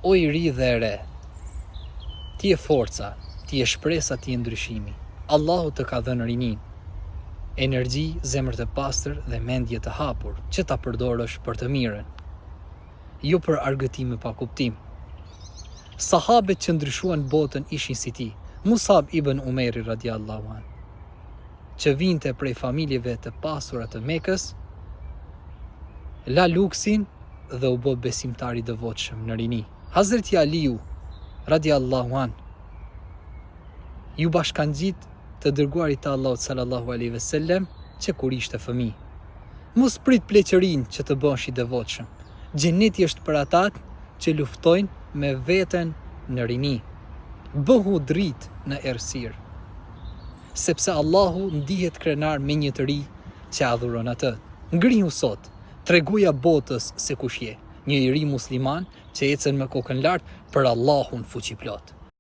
O i ri dhe e re, ti e forca, ti e shpresa, ti e ndryshimi. Allahu të ka dhënë rinin, energji, zemër të pastër dhe mendje të hapur, që ta përdorësh për të mirën, jo për argëtime pa kuptim. Sahabet që ndryshuan botën ishin si ti, Musab ibn Umeri radiallahu an, që vinte prej familjeve të pasura të Mekës, la luksin dhe u bë besimtar i devotshëm në rini. Hazreti Aliu radiallahu an ju bashkangjit të dërguarit të Allahut sallallahu alaihi wasallam që kur ishte fëmijë. Mos prit pleqërinë që të bësh i devotshëm. Xheneti është për ata që luftojnë me veten në rini. Bëhu dritë në errësirë, sepse Allahu ndihet krenar me një të ri që adhuron atë. Ngrihu sot, treguja botës se kush je, një i ri musliman që ecën me kokën lart për Allahun fuqiplot.